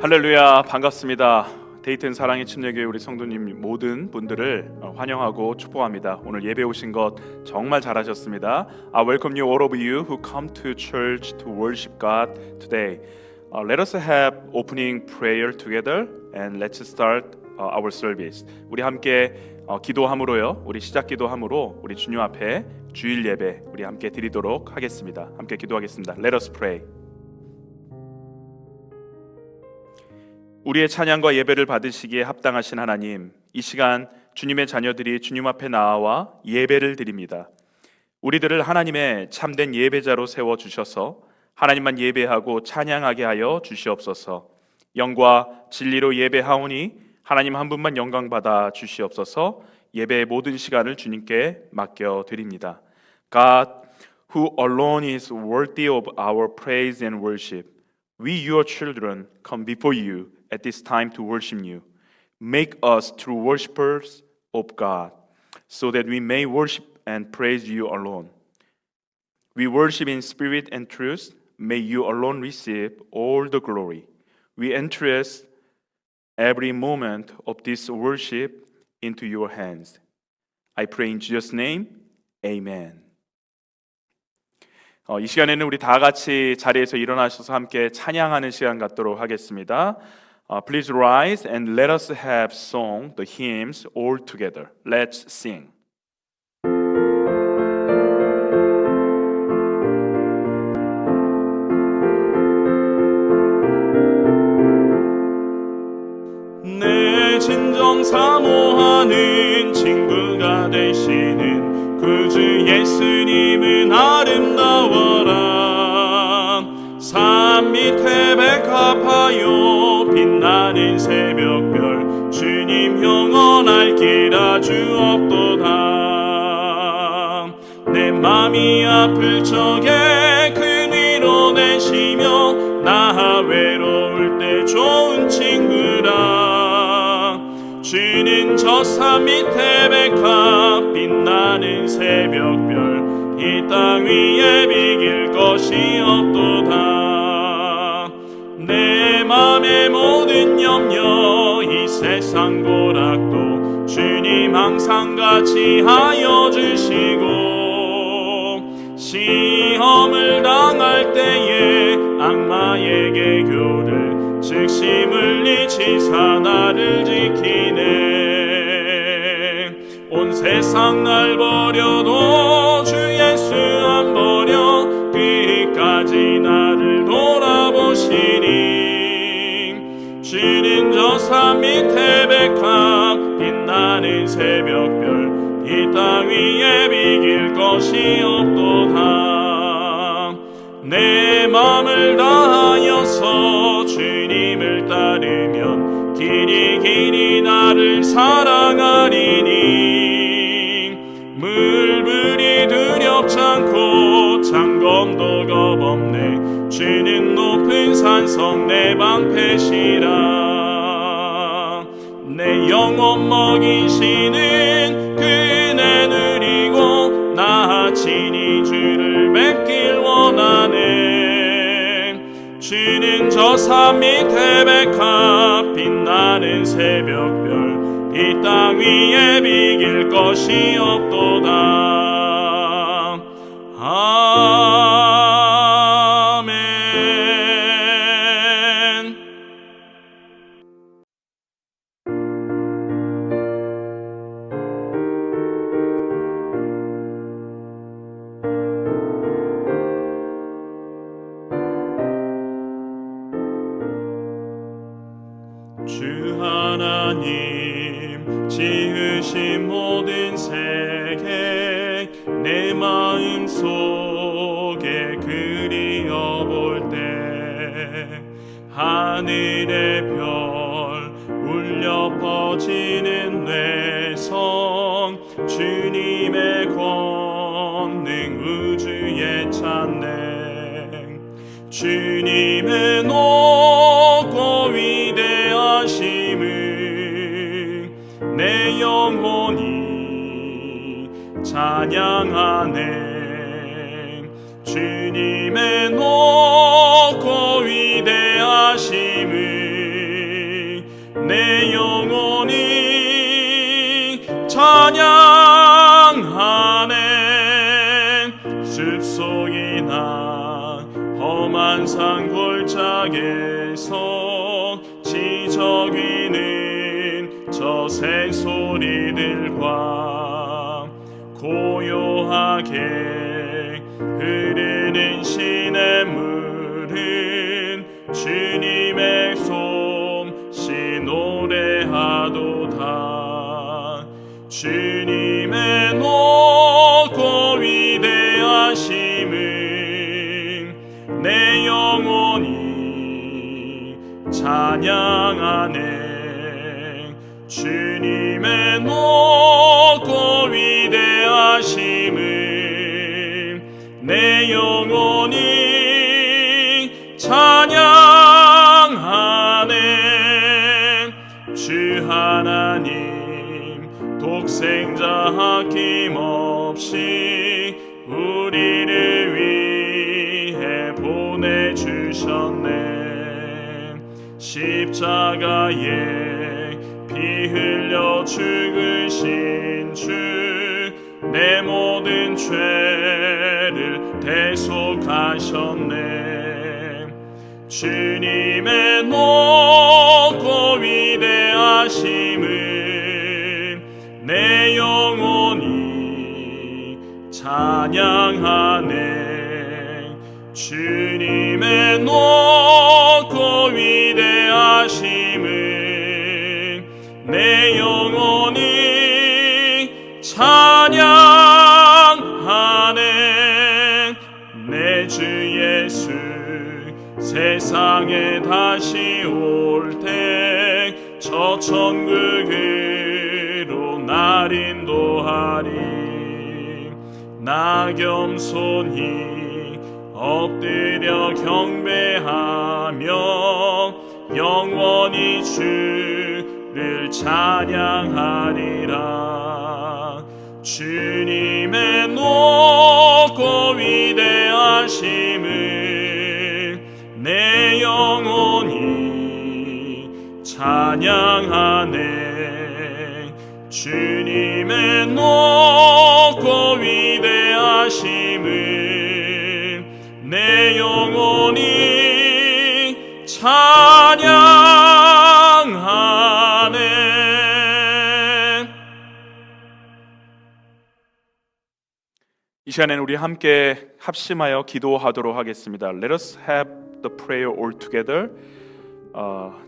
할렐루야, 반갑습니다. 데이튼 사랑의 침례교회 우리 성도님 모든 분들을 환영하고 축복합니다. 오늘 예배 오신 것 정말 잘하셨습니다. I welcome you all of you who come to church to worship God today. Let us have opening prayer together and let's start our service. 우리 함께 기도함으로요. 우리 시작 기도함으로 우리 주님 앞에 주일 예배 우리 함께 드리도록 하겠습니다. 함께 기도하겠습니다. Let us pray. 우리의 찬양과 예배를 받으시기에 합당하신 하나님, 이 시간 주님의 자녀들이 주님 앞에 나와 예배를 드립니다. 우리들을 하나님의 참된 예배자로 세워주셔서 하나님만 예배하고 찬양하게 하여 주시옵소서. 영과 진리로 예배하오니 하나님 한 분만 영광받아 주시옵소서. 예배의 모든 시간을 주님께 맡겨드립니다. God, who alone is worthy of our praise and worship, we, your children, come before you at this time to worship you. Make us true worshipers of God, so that we may worship and praise you alone. We worship in spirit and truth. May you alone receive all the glory. We entrust every moment of this worship into your hands. I pray in Jesus' name. Amen. 이 시간에는 우리 다 같이 자리에서 일어나셔서 함께 찬양하는 시간 갖도록 하겠습니다. Please rise and let us have sung the hymns all together. Let's sing. 내 진정 사모하는 친구가 되시는 구주 예수님은 아름다워라. 산 밑에 백합하여 빛나는 새벽별 주님 영원할 길 아주 없도다. 내 맘이 아플 적에 그 위로 내시며 나 외로울 때 좋은 친구라. 주는 저 산 밑에 백합 빛나는 새벽별 이 땅 위에 비길 것이 없도다. 내 맘의 모든 염려 이 세상 고락도 주님 항상 같이 하여 주시고, 시험을 당할 때에 악마에게 교를 즉시 물리치사 나를 지키네. 온 세상 날 버려도 주 예수 안 버려 끝까지 나를 돌아보시니. 주는 저 산 밑에 백합 빛나는 새벽별 이 땅 위에 비길 것이 없도다. 내 맘을 다하여서 주님을 따르면 길이 길이 나를 사랑하리니. 물불이 두렵지 않고 창검도 겁없네. 주는 높은 산성 내 방패시라. 내 영혼 먹이시는 그네 누리고 나 친히 주를 뵙길 원하네. 주는 저 산 밑에 백합 빛나는 새벽별 이 땅 위에 비길 것이 없도다. 아멘. 주 하나님 지으신 모든 세계 내 마음 속에 그리어볼 때 하늘의 별 울려 퍼지는 뇌성 주님의 권능 우주의 찬양. 주님의 높고 위대하심을 내 영혼이 찬양하네. 주님의 높고 위대하심을 숲속이나 험한 산 골짜기에서 지저귀는 저 새소리들과 고요하게 흐르는 시냇물은 주님의 솜씨 노래하도다. 주님의 높고 위대하심은 내 영혼이 찬양하네. 주님의 높고 위대하심은 내 영혼이 찬양하네. 주 하나님 독생자 아낌없이 우리를 위해 보내주셨네. 십자가에 피 흘려 죽으신 주 내 모든 죄를 대속하셨네. 주님의 높고 위대하심은 내 영혼이 찬양하네. 주님의 높고 위대하심은 내 영혼이 찬양하네. 내 주 예수 세상에 다시 올 때 저 천국으로 날 인도하리. 나 겸손히 엎드려 경배하며 영원히 주를 찬양하리라. 주님의 높고 위대하심을 내 영혼이 찬양하네. 주님의 높고 위대하심을 내 영혼이 찬양하네. 이 시간에는 우리 함께 합심하여 기도하도록 하겠습니다. Let us have the prayer all together.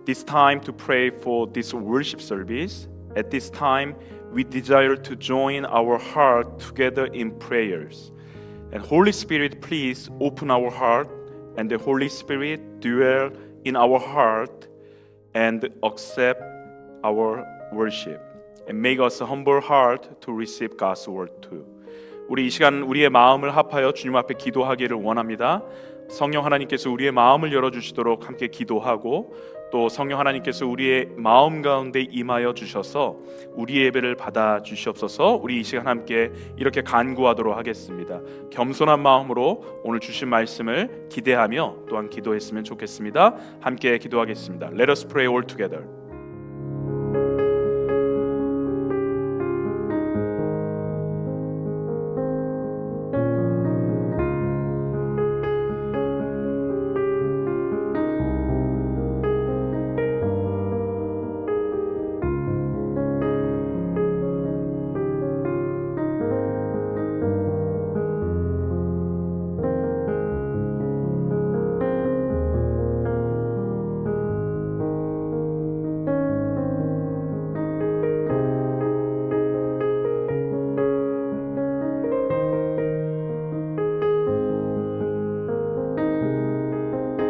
This time to pray for this worship service. At this time, we desire to join our heart together in prayers. And Holy Spirit, please open our heart, and the Holy Spirit dwell in our heart and accept our worship. And make us a humble heart to receive God's word too. 우리 이 시간 우리의 마음을 합하여 주님 앞에 기도하기를 원합니다. 성령 하나님께서 우리의 마음을 열어주시도록 함께 기도하고, 또 성령 하나님께서 우리의 마음 가운데 임하여 주셔서 우리의 예배를 받아 주시옵소서. 우리 이 시간 함께 이렇게 간구하도록 하겠습니다. 겸손한 마음으로 오늘 주신 말씀을 기대하며 또한 기도했으면 좋겠습니다. 함께 기도하겠습니다. Let us pray all together.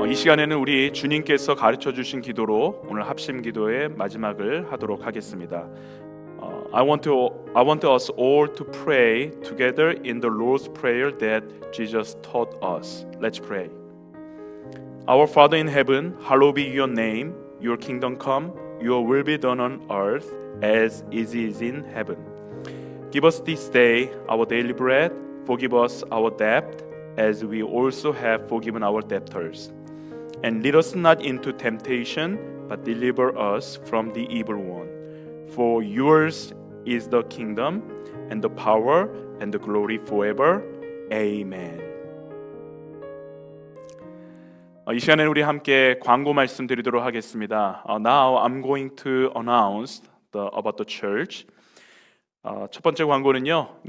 이 시간에는 우리 주님께서 가르쳐 주신 기도로 오늘 합심 기도의 마지막을 하도록 하겠습니다. I want us all to pray together in the Lord's Prayer that Jesus taught us. Let's pray. Our Father in heaven, hallowed be your name. Your kingdom come. Your will be done on earth as it is in heaven. Give us this day our daily bread. Forgive us our debt as we also have forgiven our debtors. And lead us not into temptation, but deliver us from the evil one. For yours is the kingdom, and the power, and the glory forever. 아멘. 이 시간에 우리 함께 광고 말씀드리도록 하겠습니다. Now I'm going to announce about the church. 첫 번째 광고는요.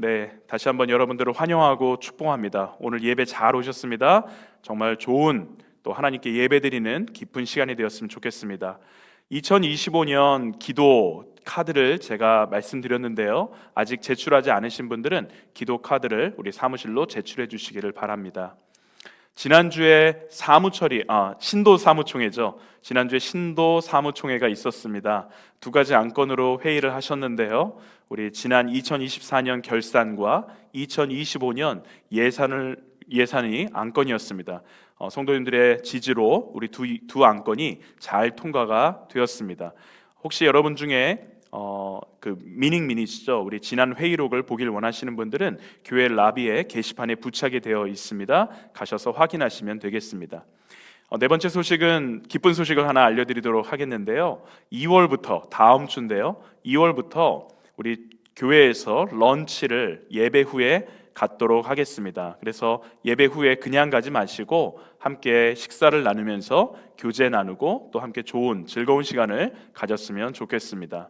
다시 한번 여러분들을 환영하고 축복합니다. 오늘 예배 잘 오셨습니다. 정말 좋은 또 하나님께 예배드리는 기쁜 시간이 되었으면 좋겠습니다. 2025년 기도 카드를 제가 말씀드렸는데요. 아직 제출하지 않으신 분들은 기도 카드를 우리 사무실로 제출해 주시기를 바랍니다. 지난주에 신도 사무총회죠. 지난주에 신도 사무총회가 있었습니다. 두 가지 안건으로 회의를 하셨는데요. 우리 지난 2024년 결산과 2025년 예산이 안건이었습니다. 성도님들의 지지로 우리 두 안건이 잘 통과가 되었습니다. 혹시 여러분 중에 그 미니시죠. 우리 지난 회의록을 보길 원하시는 분들은 교회 라비에 게시판에 부착이 되어 있습니다. 가셔서 확인하시면 되겠습니다. 네 번째 소식은 기쁜 소식을 하나 알려드리도록 하겠는데요. 2월부터 다음 주인데요. 2월부터 우리 교회에서 런치를 예배 후에 갖도록 하겠습니다. 그래서 예배 후에 그냥 가지 마시고 함께 식사를 나누면서 교제 나누고 또 함께 좋은 즐거운 시간을 가졌으면 좋겠습니다.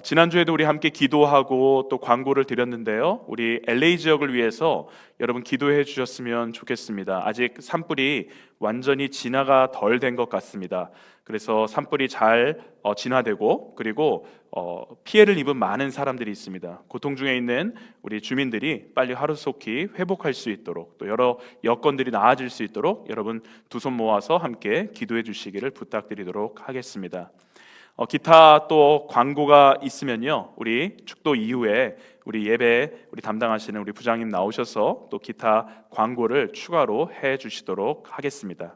지난주에도 우리 함께 기도하고 또 광고를 드렸는데요. 우리 LA 지역을 위해서 여러분 기도해 주셨으면 좋겠습니다. 아직 산불이 완전히 진화가 덜 된 것 같습니다. 그래서 산불이 잘 진화되고 그리고 피해를 입은 많은 사람들이 있습니다. 고통 중에 있는 우리 주민들이 빨리 하루속히 회복할 수 있도록 또 여러 여건들이 나아질 수 있도록 여러분 두 손 모아서 함께 기도해 주시기를 부탁드리도록 하겠습니다. 기타 또 광고가 있으면요, 우리 축도 이후에 우리 예배 우리 담당하시는 우리 부장님 나오셔서 또 기타 광고를 추가로 해 주시도록 하겠습니다.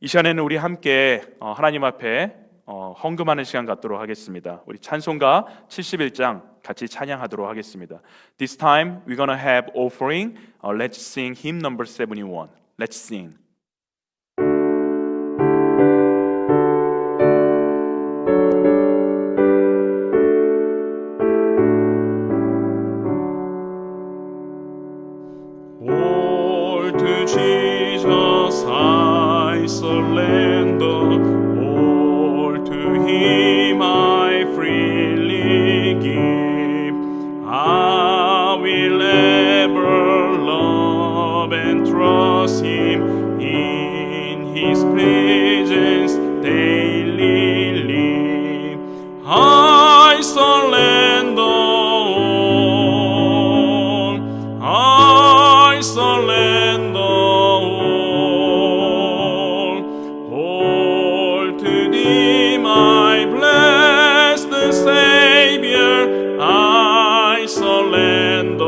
이 시간에는 우리 함께 하나님 앞에 헌금하는 시간 갖도록 하겠습니다. 우리 찬송가 71장 같이 찬양하도록 하겠습니다. This time we're gonna have offering. Let's sing hymn number 71. Let's sing. Jesus, I surrender all to Him. I freely give. I will ever love and trust Him. In His presence daily live. I surrender all. I surrender all to Thee, my blessed Savior. I surrender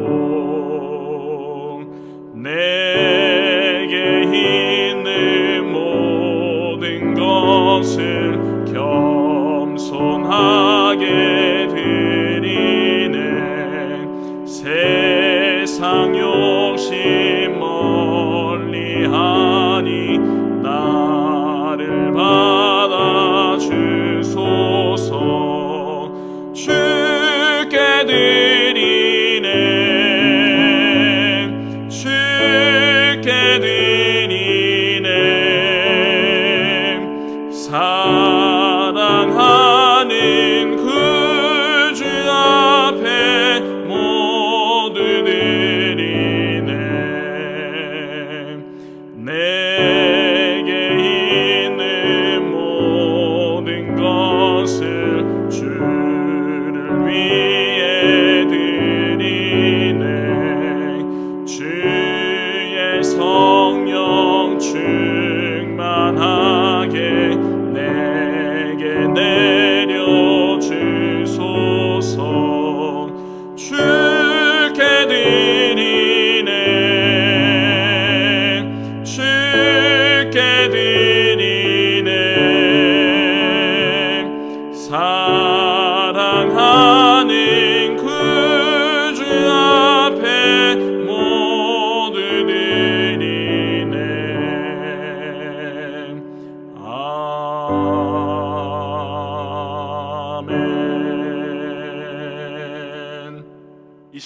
all. 내게 있는 모든 것을 겸손하게 드리네. 세상 욕심 멀리하니 나를 받아주소서. 주께 드리네. 주께 드리네. 사랑하는 구주 앞에 모두 드리네.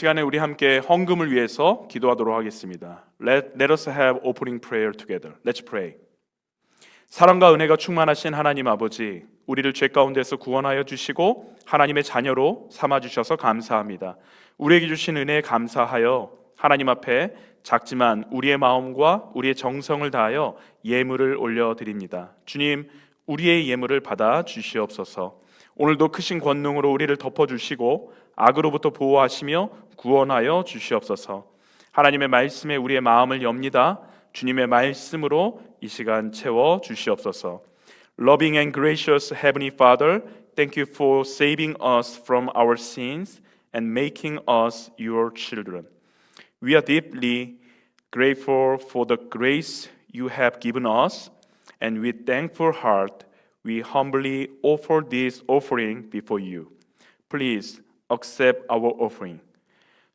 시간에 우리 함께 헌금을 위해서 기도하도록 하겠습니다. Let us have opening prayer together. Let's pray. 사랑과 은혜가 충만하신 하나님 아버지, 우리를 죄 가운데서 구원하여 주시고 하나님의 자녀로 삼아 주셔서 감사합니다. 우리에게 주신 은혜에 감사하여 하나님 앞에 작지만 우리의 마음과 우리의 정성을 다하여 예물을 올려드립니다. 주님, 우리의 예물을 받아 주시옵소서. 오늘도 크신 권능으로 우리를 덮어주시고 악으로부터 보호하시며 구원하여 주시옵소서. 하나님의 말씀에 우리의 마음을 엽니다. 주님의 말씀으로 이 시간 채워 주시옵소서. Loving and gracious Heavenly Father, thank you for saving us from our sins and making us your children. We are deeply grateful for the grace you have given us, and with thankful heart, we humbly offer this offering before you. Please accept our offering.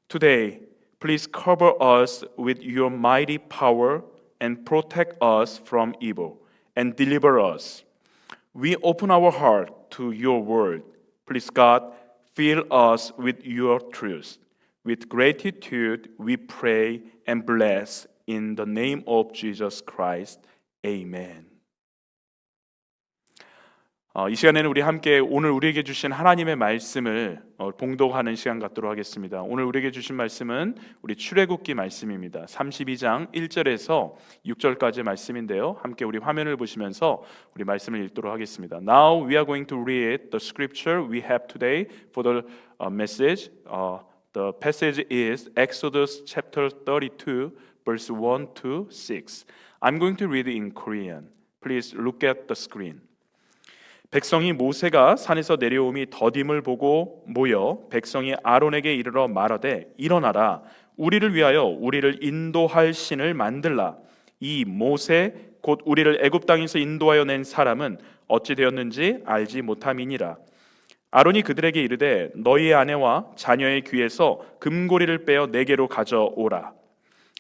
Today, please cover us with your mighty power and protect us from evil and deliver us. We open our heart to your word. Please, God, fill us with your truth. With gratitude, we pray and bless in the name of Jesus Christ. Amen. 이 시간에는 우리 함께 오늘 우리에게 주신 하나님의 말씀을 봉독하는 시간 갖도록 하겠습니다. 오늘 우리에게 주신 말씀은 우리 출애굽기 말씀입니다. 32장 1절에서 6절까지의 말씀인데요. 함께 우리 화면을 보시면서 우리 말씀을 읽도록 하겠습니다. Now we are going to read the scripture we have today for the message. The passage is Exodus chapter 32 verse 1 to 6. I'm going to read in Korean. Please look at the screen. 백성이 모세가 산에서 내려옴이 더딤을 보고 모여 백성이 아론에게 이르러 말하되 일어나라 우리를 위하여 우리를 인도할 신을 만들라. 이 모세 곧 우리를 애굽 땅에서 인도하여 낸 사람은 어찌 되었는지 알지 못함이니라. 아론이 그들에게 이르되 너희의 아내와 자녀의 귀에서 금고리를 빼어 내게로 가져오라.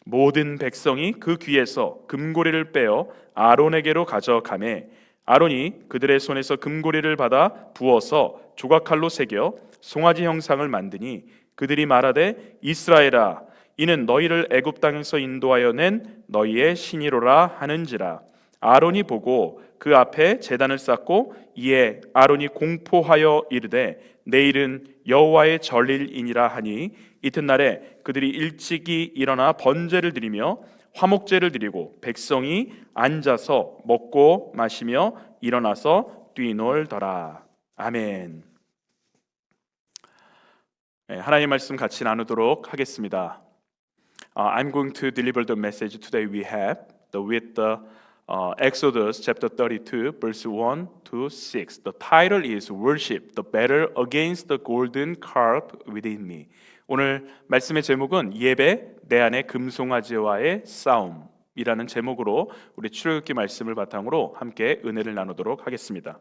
모든 백성이 그 귀에서 금고리를 빼어 아론에게로 가져가매 아론이 그들의 손에서 금고리를 받아 부어서 조각칼로 새겨 송아지 형상을 만드니 그들이 말하되 이스라엘아 이는 너희를 애굽 땅에서 인도하여 낸 너희의 신이로라 하는지라. 아론이 보고 그 앞에 제단을 쌓고 이에 아론이 공포하여 이르되 내일은 여호와의 절일이니라 하니 이튿날에 그들이 일찍이 일어나 번제를 드리며 화목제를 드리고 백성이 앉아서 먹고 마시며 일어나서 뛰놀더라. 아멘. 하나님의 말씀 같이 나누도록 하겠습니다. I'm going to deliver the message today we have with the Exodus chapter 32 verse 1 to 6. The title is Worship, the battle against the golden calf within me. 오늘 말씀의 제목은 예배, 내 안의 금송아지와의 싸움이라는 제목으로 우리 출애굽기 말씀을 바탕으로 함께 은혜를 나누도록 하겠습니다.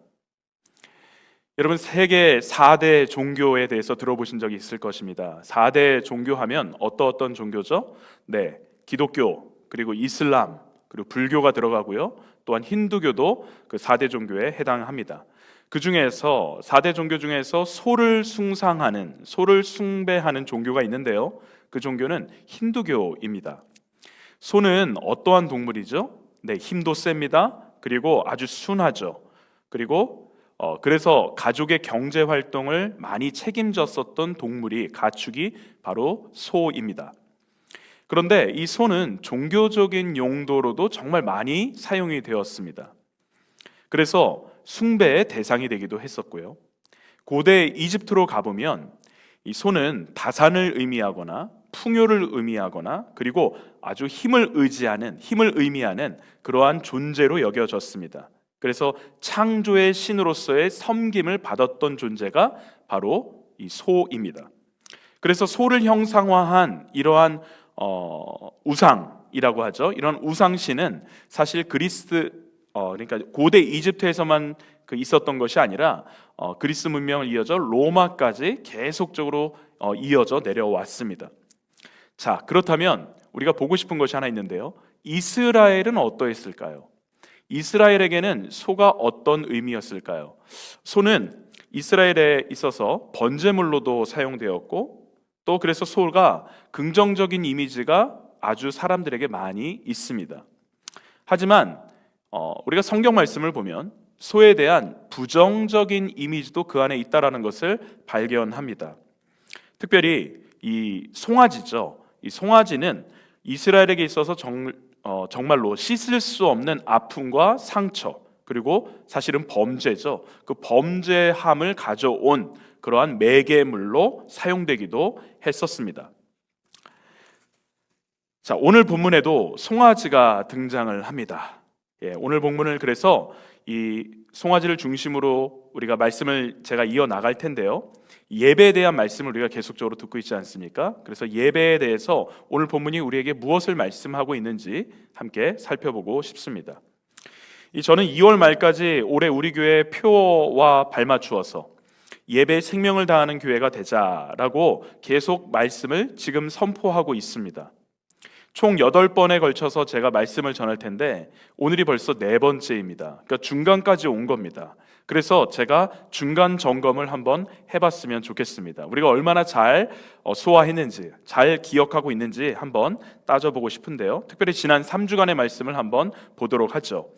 여러분 세계 4대 종교에 대해서 들어보신 적이 있을 것입니다. 4대 종교하면 어떤 종교죠? 네, 기독교, 그리고 이슬람, 그리고 불교가 들어가고요. 또한 힌두교도 그 4대 종교에 해당합니다. 그 중에서 4대 종교 중에서 소를 숭배하는 종교가 있는데요. 그 종교는 힌두교입니다. 소는 어떠한 동물이죠? 네, 힘도 셉니다. 그리고 아주 순하죠. 그리고 그래서 가족의 경제 활동을 많이 책임졌었던 동물이 가축이 바로 소입니다. 그런데 이 소는 종교적인 용도로도 정말 많이 사용이 되었습니다. 그래서 숭배의 대상이 되기도 했었고요. 고대 이집트로 가보면 이 소는 다산을 의미하거나 풍요를 의미하거나 그리고 아주 힘을 의미하는 그러한 존재로 여겨졌습니다. 그래서 창조의 신으로서의 섬김을 받았던 존재가 바로 이 소입니다. 그래서 소를 형상화한 이러한 우상이라고 하죠. 이런 우상신은 사실 그러니까 고대 이집트에서만 있었던 것이 아니라 그리스 문명을 이어져 로마까지 계속적으로 이어져 내려왔습니다. 자, 그렇다면 우리가 보고 싶은 것이 하나 있는데요. 이스라엘은 어떠했을까요? 이스라엘에게는 소가 어떤 의미였을까요? 소는 이스라엘에 있어서 번제물로도 사용되었고 또 그래서 소가 긍정적인 이미지가 아주 사람들에게 많이 있습니다. 하지만 우리가 성경 말씀을 보면 소에 대한 부정적인 이미지도 그 안에 있다라는 것을 발견합니다. 특별히 이 송아지죠. 이 송아지는 이스라엘에게 있어서 정말로 씻을 수 없는 아픔과 상처, 그리고 사실은 범죄죠. 그 범죄함을 가져온 그러한 매개물로 사용되기도 했었습니다. 자, 오늘 본문에도 송아지가 등장을 합니다. 오늘 본문을 그래서 이 송아지를 중심으로 우리가 말씀을 제가 이어 나갈 텐데요. 예배에 대한 말씀을 우리가 계속적으로 듣고 있지 않습니까? 그래서 예배에 대해서 오늘 본문이 우리에게 무엇을 말씀하고 있는지 함께 살펴보고 싶습니다. 저는 2월 말까지 올해 우리 교회 표와 발맞추어서 예배에 생명을 다하는 교회가 되자라고 계속 말씀을 지금 선포하고 있습니다. 총 8번에 걸쳐서 제가 말씀을 전할 텐데 오늘이 벌써 4번째입니다. 그러니까 중간까지 온 겁니다. 그래서 제가 중간 점검을 한번 해봤으면 좋겠습니다. 우리가 얼마나 잘 소화했는지, 잘 기억하고 있는지 한번 따져보고 싶은데요. 특별히 지난 3주간의 말씀을 한번 보도록 하죠.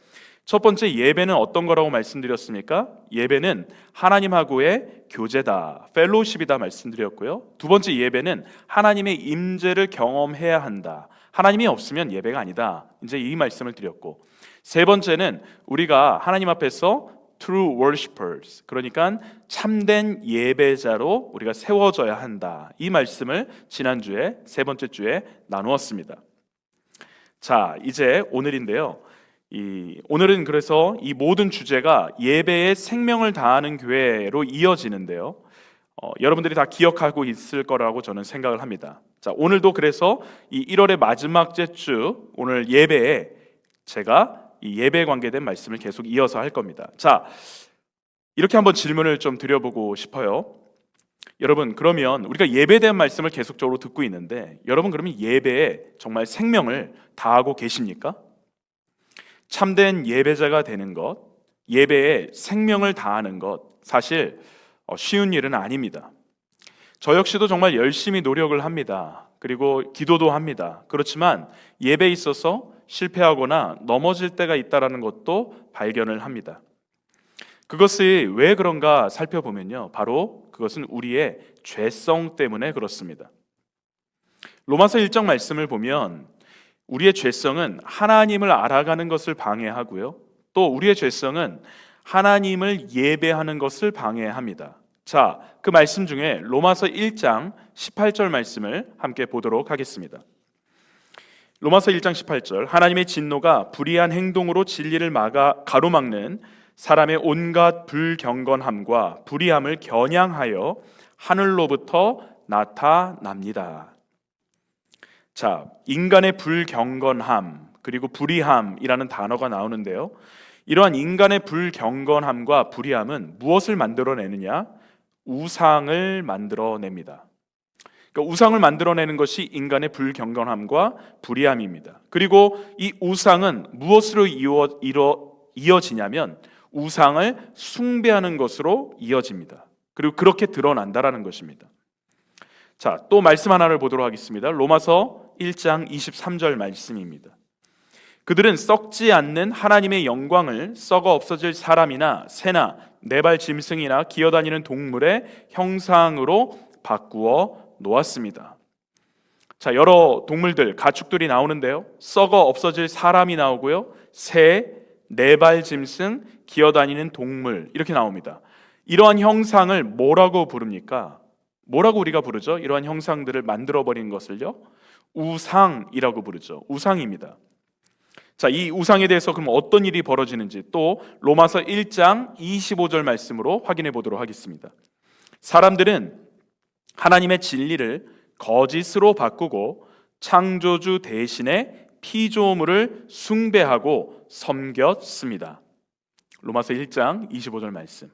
첫 번째, 예배는 어떤 거라고 말씀드렸습니까? 예배는 하나님하고의 교제다, 펠로우십이다 말씀드렸고요. 두 번째, 예배는 하나님의 임재를 경험해야 한다. 하나님이 없으면 예배가 아니다. 이제 이 말씀을 드렸고, 세 번째는 우리가 하나님 앞에서 true worshipers, 그러니까 참된 예배자로 우리가 세워져야 한다. 이 말씀을 지난주에 세 번째 주에 나누었습니다. 자, 이제 오늘인데요. 오늘은 그래서 이 모든 주제가 예배에 생명을 다하는 교회로 이어지는데요. 여러분들이 다 기억하고 있을 거라고 저는 생각을 합니다. 자, 오늘도 그래서 이 1월의 마지막째 주 오늘 예배에 제가 이 예배에 관계된 말씀을 계속 이어서 할 겁니다. 자, 이렇게 한번 질문을 좀 드려보고 싶어요. 여러분, 그러면 우리가 예배에 대한 말씀을 계속적으로 듣고 있는데 여러분, 그러면 예배에 정말 생명을 다하고 계십니까? 참된 예배자가 되는 것, 예배에 생명을 다하는 것, 사실 쉬운 일은 아닙니다. 저 역시도 정말 열심히 노력을 합니다. 그리고 기도도 합니다. 그렇지만 예배에 있어서 실패하거나 넘어질 때가 있다는 것도 발견을 합니다. 그것이 왜 그런가 살펴보면요, 바로 그것은 우리의 죄성 때문에 그렇습니다. 로마서 1장 말씀을 보면 우리의 죄성은 하나님을 알아가는 것을 방해하고요, 또 우리의 죄성은 하나님을 예배하는 것을 방해합니다. 자, 그 말씀 중에 로마서 1장 18절 말씀을 함께 보도록 하겠습니다. 로마서 1장 18절, 하나님의 진노가 불의한 행동으로 진리를 가로막는 사람의 온갖 불경건함과 불의함을 겨냥하여 하늘로부터 나타납니다. 자, 인간의 불경건함 그리고 불의함이라는 단어가 나오는데요, 이러한 인간의 불경건함과 불의함은 무엇을 만들어내느냐? 우상을 만들어냅니다. 그러니까 우상을 만들어내는 것이 인간의 불경건함과 불의함입니다. 그리고 이 우상은 무엇으로 이어지냐면 우상을 숭배하는 것으로 이어집니다. 그리고 그렇게 드러난다라는 것입니다. 자, 또 말씀 하나를 보도록 하겠습니다. 로마서 1장 23절 말씀입니다. 그들은 썩지 않는 하나님의 영광을 썩어 없어질 사람이나 새나 네발 짐승이나 기어다니는 동물의 형상으로 바꾸어 놓았습니다. 자, 여러 동물들, 가축들이 나오는데요, 썩어 없어질 사람이 나오고요, 새, 네발 짐승, 기어다니는 동물, 이렇게 나옵니다. 이러한 형상을 뭐라고 부릅니까? 뭐라고 우리가 부르죠? 이러한 형상들을 만들어버린 것을요, 우상이라고 부르죠. 우상입니다. 자, 이 우상에 대해서 그럼 어떤 일이 벌어지는지 또 로마서 1장 25절 말씀으로 확인해 보도록 하겠습니다. 사람들은 하나님의 진리를 거짓으로 바꾸고 창조주 대신에 피조물을 숭배하고 섬겼습니다. 로마서 1장 25절 말씀.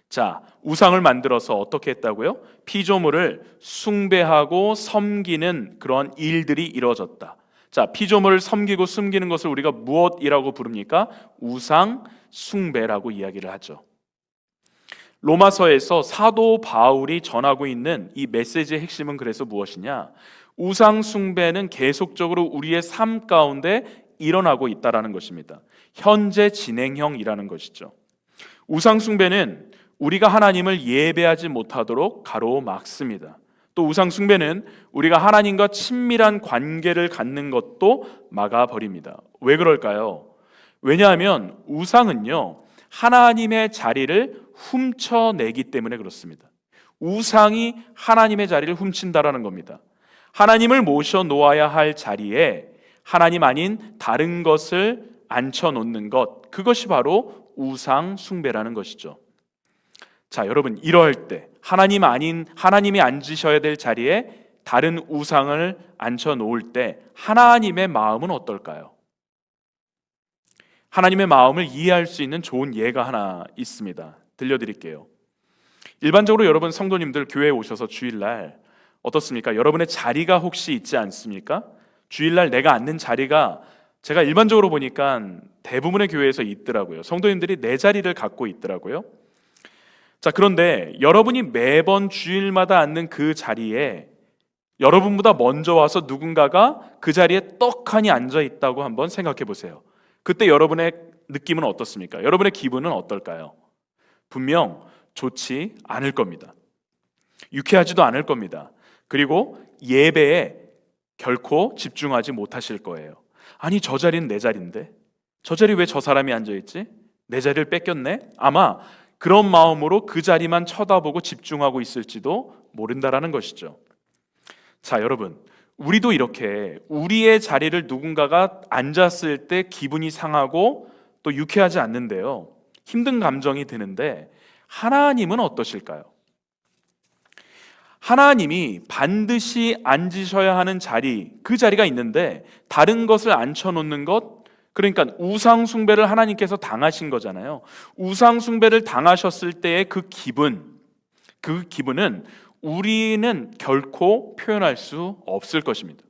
자, 우상을 만들어서 어떻게 했다고요? 피조물을 숭배하고 섬기는 그런 일들이 이루어졌다. 자, 피조물을 섬기고 숨기는 것을 우리가 무엇이라고 부릅니까? 우상 숭배라고 이야기를 하죠. 로마서에서 사도 바울이 전하고 있는 이 메시지의 핵심은 그래서 무엇이냐? 우상 숭배는 계속적으로 우리의 삶 가운데 일어나고 있다라는 것입니다. 현재 진행형이라는 것이죠. 우상 숭배는 우리가 하나님을 예배하지 못하도록 가로막습니다. 또 우상 숭배는 우리가 하나님과 친밀한 관계를 갖는 것도 막아버립니다. 왜 그럴까요? 왜냐하면 우상은요, 하나님의 자리를 훔쳐내기 때문에 그렇습니다. 우상이 하나님의 자리를 훔친다라는 겁니다. 하나님을 모셔 놓아야 할 자리에 하나님 아닌 다른 것을 앉혀놓는 것, 그것이 바로 우상 숭배라는 것이죠. 자, 여러분, 이러할 때 하나님이 앉으셔야 될 자리에 다른 우상을 앉혀놓을 때 하나님의 마음은 어떨까요? 하나님의 마음을 이해할 수 있는 좋은 예가 하나 있습니다. 들려드릴게요. 일반적으로 여러분 성도님들 교회에 오셔서 주일날 어떻습니까? 여러분의 자리가 혹시 있지 않습니까? 주일날 내가 앉는 자리가 제가 일반적으로 보니까 대부분의 교회에서 있더라고요. 성도님들이 내 자리를 갖고 있더라고요. 자, 그런데 여러분이 매번 주일마다 앉는 그 자리에 여러분보다 먼저 와서 누군가가 그 자리에 떡하니 앉아 있다고 한번 생각해 보세요. 그때 여러분의 느낌은 어떻습니까? 여러분의 기분은 어떨까요? 분명 좋지 않을 겁니다. 유쾌하지도 않을 겁니다. 그리고 예배에 결코 집중하지 못하실 거예요. 아니, 저 자리는 내 자리인데 저 자리 왜 저 사람이 앉아있지? 내 자리를 뺏겼네? 아마 그런 마음으로 그 자리만 쳐다보고 집중하고 있을지도 모른다라는 것이죠. 자, 여러분, 우리도 이렇게 우리의 자리를 누군가가 앉았을 때 기분이 상하고 또 유쾌하지 않는데요, 힘든 감정이 드는데 하나님은 어떠실까요? 하나님이 반드시 앉으셔야 하는 자리, 그 자리가 있는데 다른 것을 앉혀놓는 것, 그러니까 우상 숭배를 하나님께서 당하신 거잖아요. 우상 숭배를 당하셨을 때의 그 기분은 우리는 결코 표현할 수 없을 것입니다.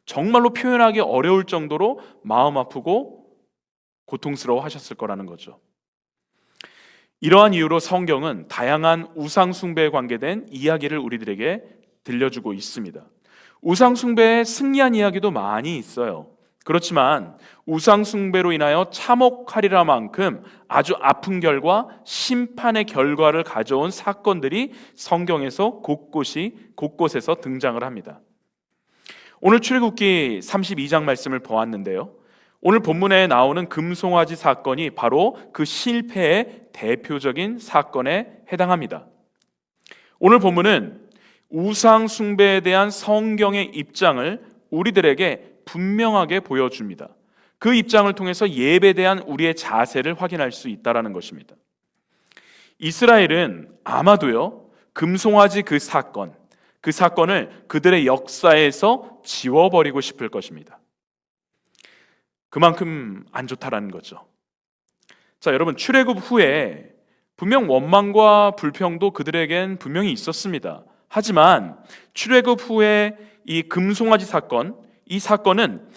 정말로 표현하기 어려울 정도로 마음 아프고 고통스러워 하셨을 거라는 거죠. 이러한 이유로 성경은 다양한 우상 숭배에 관계된 이야기를 우리들에게 들려주고 있습니다. 우상 숭배에 승리한 이야기도 많이 있어요. 그렇지만 우상 숭배로 인하여 참혹하리라 만큼 아주 아픈 결과, 심판의 결과를 가져온 사건들이 성경에서 곳곳에서 등장을 합니다. 오늘 출애굽기 32장 말씀을 보았는데요, 오늘 본문에 나오는 금송아지 사건이 바로 그 실패의 대표적인 사건에 해당합니다. 오늘 본문은 우상 숭배에 대한 성경의 입장을 우리들에게 분명하게 보여줍니다. 그 입장을 통해서 예배에 대한 우리의 자세를 확인할 수 있다는 것입니다. 이스라엘은 아마도요, 금송아지 그 사건을 그들의 역사에서 지워버리고 싶을 것입니다. 그만큼 안 좋다라는 거죠. 자, 여러분, 출애굽 후에 분명 원망과 불평도 그들에겐 분명히 있었습니다. 하지만 출애굽 후에 이 금송아지 사건, 이 사건은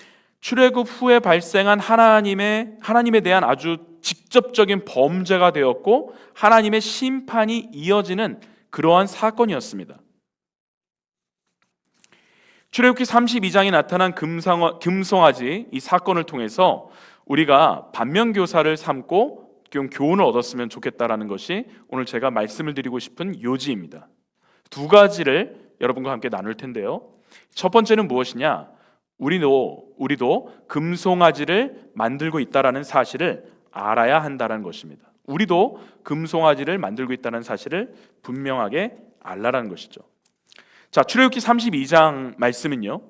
출애굽 후에 발생한 하나님에 대한 아주 직접적인 범죄가 되었고 하나님의 심판이 이어지는 그러한 사건이었습니다. 출애굽기 32장에 나타난 금송아지 이 사건을 통해서 우리가 반면교사를 삼고 좀 교훈을 얻었으면 좋겠다라는 것이 오늘 제가 말씀을 드리고 싶은 요지입니다. 두 가지를 여러분과 함께 나눌 텐데요, 첫 번째는 무엇이냐? 우리도 금송아지를 만들고 있다라는 사실을 알아야 한다는 것입니다. 우리도 금송아지를 만들고 있다는 사실을 분명하게 알라라는 것이죠. 자, 출애굽기 32장 말씀은요,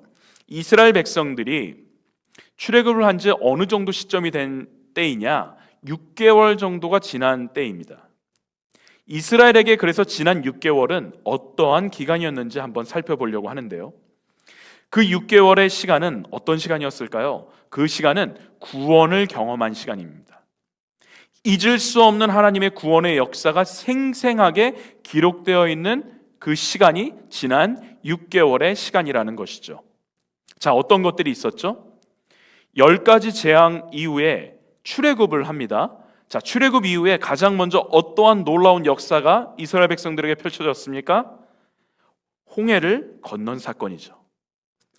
이스라엘 백성들이 출애굽을 한 지 어느 정도 시점이 된 때이냐, 6개월 정도가 지난 때입니다. 이스라엘에게 그래서 지난 6개월은 어떠한 기간이었는지 한번 살펴보려고 하는데요, 그 6개월의 시간은 어떤 시간이었을까요? 그 시간은 구원을 경험한 시간입니다. 잊을 수 없는 하나님의 구원의 역사가 생생하게 기록되어 있는 그 시간이 지난 6개월의 시간이라는 것이죠. 자, 어떤 것들이 있었죠? 10가지 재앙 이후에 출애굽을 합니다. 자, 출애굽 이후에 가장 먼저 어떠한 놀라운 역사가 이스라엘 백성들에게 펼쳐졌습니까? 홍해를 건넌 사건이죠.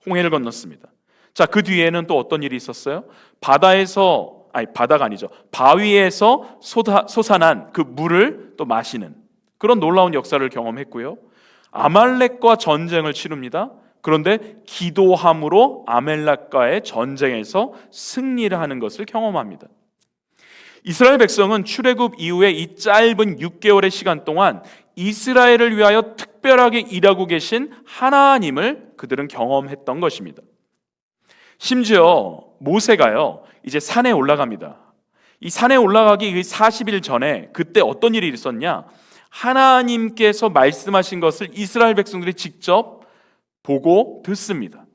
홍해를 건넜습니다. 자, 그 뒤에는 또 어떤 일이 있었어요? 바다가 아니죠. 바위에서 솟아난 그 물을 또 마시는 그런 놀라운 역사를 경험했고요. 아말렉과 전쟁을 치릅니다. 그런데 기도함으로 아말렉과의 전쟁에서 승리를 하는 것을 경험합니다. 이스라엘 백성은 출애굽 이후에 이 짧은 6개월의 시간 동안 이스라엘을 위하여 특별하게 일하고 계신 하나님을 그들은 경험했던 것입니다. 심지어 모세가요, 이제 산에 올라갑니다. 이 산에 올라가기 40일 전에 그때 어떤 일이 있었냐? 하나님께서 말씀하신 것을 이스라엘 백성들이 직접 보고 듣습니다.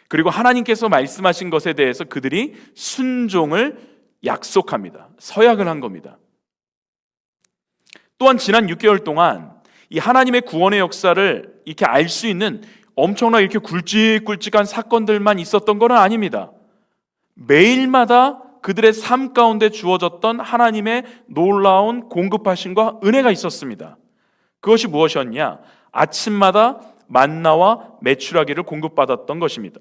그리고 하나님께서 말씀하신 것에 대해서 그들이 순종을 약속합니다. 서약을 한 겁니다. 또한 지난 6개월 동안 이 하나님의 구원의 역사를 이렇게 알 수 있는 엄청나게 이렇게 굵직굵직한 사건들만 있었던 건 아닙니다. 매일마다 그들의 삶 가운데 주어졌던 하나님의 놀라운 공급하심과 은혜가 있었습니다. 그것이 무엇이었냐? 아침마다 만나와 메추라기를 공급받았던 것입니다.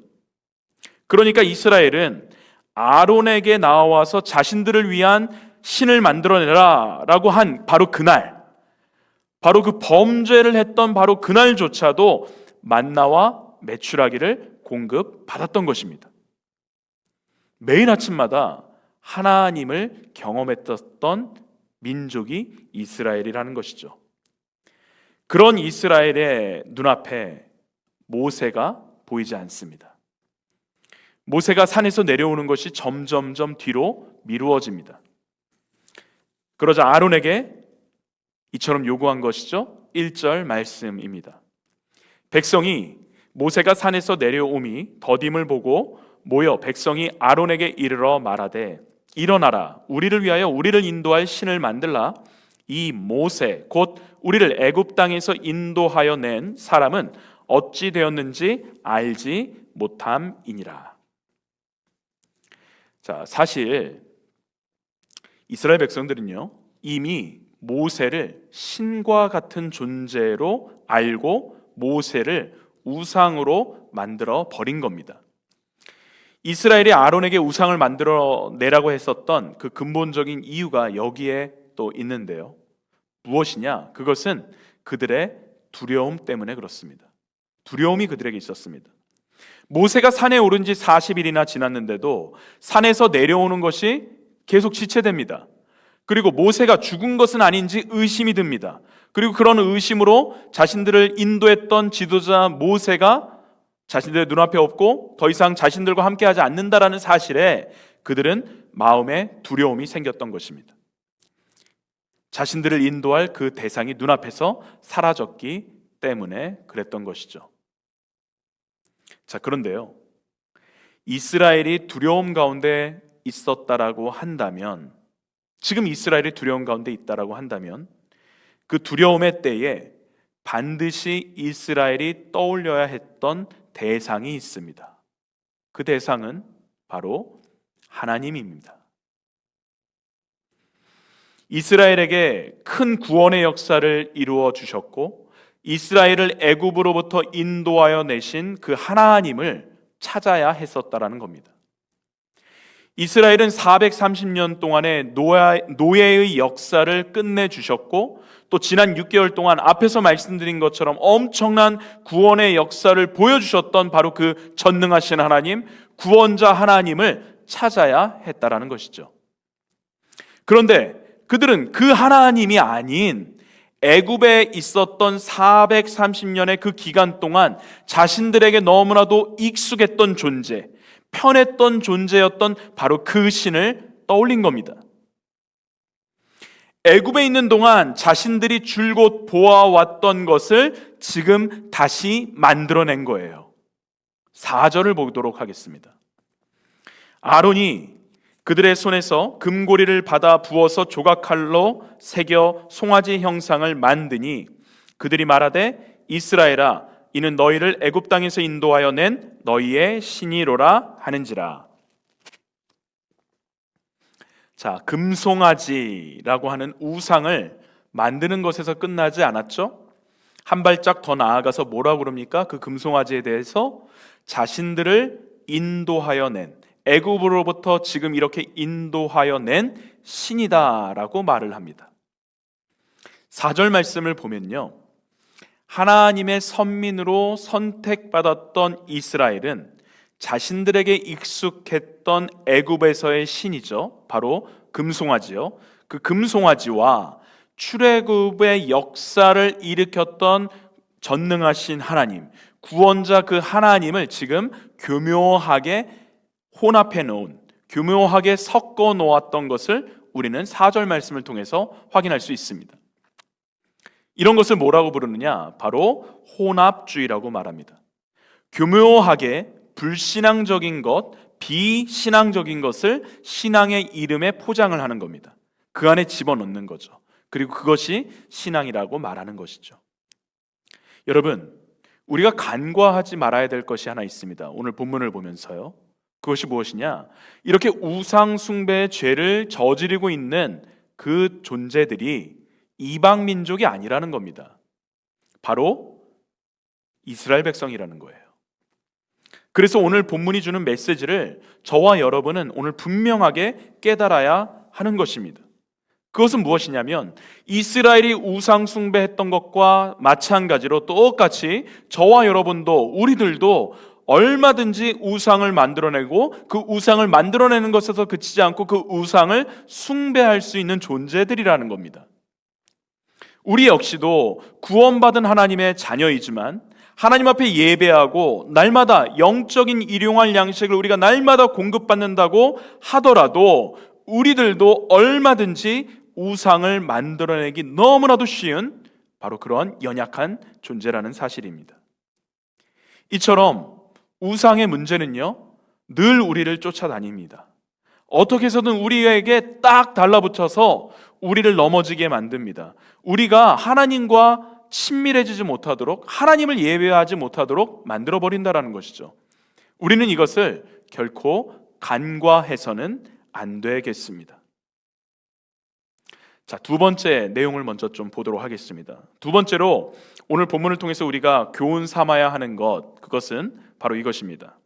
그러니까 이스라엘은 아론에게 나와서 자신들을 위한 신을 만들어내라 라고 한 바로 그날, 바로 그 범죄를 했던 바로 그날조차도 만나와 메추라기를 공급받았던 것입니다. 매일 아침마다 하나님을 경험했던 민족이 이스라엘이라는 것이죠. 그런 이스라엘의 눈앞에 모세가 보이지 않습니다. 모세가 산에서 내려오는 것이 점점점 뒤로 미루어집니다. 그러자 아론에게 이처럼 요구한 것이죠. 1절 말씀입니다. 백성이 모세가 산에서 내려오미 더딤을 보고 모여 백성이 아론에게 이르러 말하되 일어나라, 우리를 위하여 우리를 인도할 신을 만들라. 이 모세 곧 우리를 애굽 땅에서 인도하여 낸 사람은 어찌 되었는지 알지 못함이니라. 자, 사실 이스라엘 백성들은요, 이미 모세를 신과 같은 존재로 알고 모세를 우상으로 만들어 버린 겁니다. 이스라엘이 아론에게 우상을 만들어 내라고 했었던 그 근본적인 이유가 여기에 또 있는데요. 무엇이냐? 그것은 그들의 두려움 때문에 그렇습니다. 두려움이 그들에게 있었습니다. 모세가 산에 오른 지 40일이나 지났는데도 산에서 내려오는 것이 계속 지체됩니다. 그리고 모세가 죽은 것은 아닌지 의심이 듭니다. 그리고 그런 의심으로 자신들을 인도했던 지도자 모세가 자신들의 눈앞에 없고 더 이상 자신들과 함께하지 않는다라는 사실에 그들은 마음에 두려움이 생겼던 것입니다. 자신들을 인도할 그 대상이 눈앞에서 사라졌기 때문에 그랬던 것이죠. 자, 그런데요, 이스라엘이 두려움 가운데 있었다라고 한다면, 지금 이스라엘이 두려움 가운데 있다라고 한다면 그 두려움의 때에 반드시 이스라엘이 떠올려야 했던 대상이 있습니다. 그 대상은 바로 하나님입니다. 이스라엘에게 큰 구원의 역사를 이루어 주셨고 이스라엘을 애굽으로부터 인도하여 내신 그 하나님을 찾아야 했었다라는 겁니다. 이스라엘은 430년 동안의 노예의 역사를 끝내주셨고 또 지난 6개월 동안 앞에서 말씀드린 것처럼 엄청난 구원의 역사를 보여주셨던 바로 그 전능하신 하나님, 구원자 하나님을 찾아야 했다라는 것이죠. 그런데 그들은 그 하나님이 아닌 애굽에 있었던 430년의 그 기간 동안 자신들에게 너무나도 익숙했던 존재, 편했던 존재였던 바로 그 신을 떠올린 겁니다. 애굽에 있는 동안 자신들이 줄곧 보아왔던 것을 지금 다시 만들어낸 거예요. 4절을 보도록 하겠습니다. 아론이 그들의 손에서 금고리를 받아 부어서 조각칼로 새겨 송아지 형상을 만드니 그들이 말하되 이스라엘아 이는 너희를 애굽 땅에서 인도하여 낸 너희의 신이로라 하는지라. 자, 금송아지라고 하는 우상을 만드는 것에서 끝나지 않았죠? 한 발짝 더 나아가서 뭐라고 그럽니까? 그 금송아지에 대해서 자신들을 인도하여 낸, 애굽으로부터 지금 이렇게 인도하여 낸 신이다라고 말을 합니다. 4절 말씀을 보면요, 하나님의 선민으로 선택받았던 이스라엘은 자신들에게 익숙했던 애굽에서의 신이죠, 바로 금송아지요. 그 금송아지와 출애굽의 역사를 일으켰던 전능하신 하나님, 구원자 그 하나님을 지금 교묘하게 혼합해 놓은, 교묘하게 섞어 놓았던 것을 우리는 4절 말씀을 통해서 확인할 수 있습니다. 이런 것을 뭐라고 부르느냐? 바로 혼합주의라고 말합니다. 교묘하게 불신앙적인 것, 비신앙적인 것을 신앙의 이름에 포장을 하는 겁니다. 그 안에 집어넣는 거죠. 그리고 그것이 신앙이라고 말하는 것이죠. 여러분, 우리가 간과하지 말아야 될 것이 하나 있습니다. 오늘 본문을 보면서요. 그것이 무엇이냐? 이렇게 우상 숭배의 죄를 저지르고 있는 그 존재들이 이방 민족이 아니라는 겁니다. 바로 이스라엘 백성이라는 거예요. 그래서 오늘 본문이 주는 메시지를 저와 여러분은 오늘 분명하게 깨달아야 하는 것입니다. 그것은 무엇이냐면 이스라엘이 우상 숭배했던 것과 마찬가지로 똑같이 저와 여러분도, 우리들도 얼마든지 우상을 만들어내고 그 우상을 만들어내는 것에서 그치지 않고 그 우상을 숭배할 수 있는 존재들이라는 겁니다. 우리 역시도 구원받은 하나님의 자녀이지만 하나님 앞에 예배하고 날마다 영적인 일용할 양식을 우리가 날마다 공급받는다고 하더라도 우리들도 얼마든지 우상을 만들어내기 너무나도 쉬운 바로 그런 연약한 존재라는 사실입니다. 이처럼 우상의 문제는요, 늘 우리를 쫓아다닙니다. 어떻게 해서든 우리에게 딱 달라붙어서 우리를 넘어지게 만듭니다. 우리가 하나님과 친밀해지지 못하도록, 하나님을 예배하지 못하도록 만들어버린다는 것이죠. 우리는 이것을 결코 간과해서는 안 되겠습니다. 자, 두 번째 내용을 먼저 좀 보도록 하겠습니다. 두 번째로 오늘 본문을 통해서 우리가 교훈 삼아야 하는 것, 그것은 바로 이것입니다.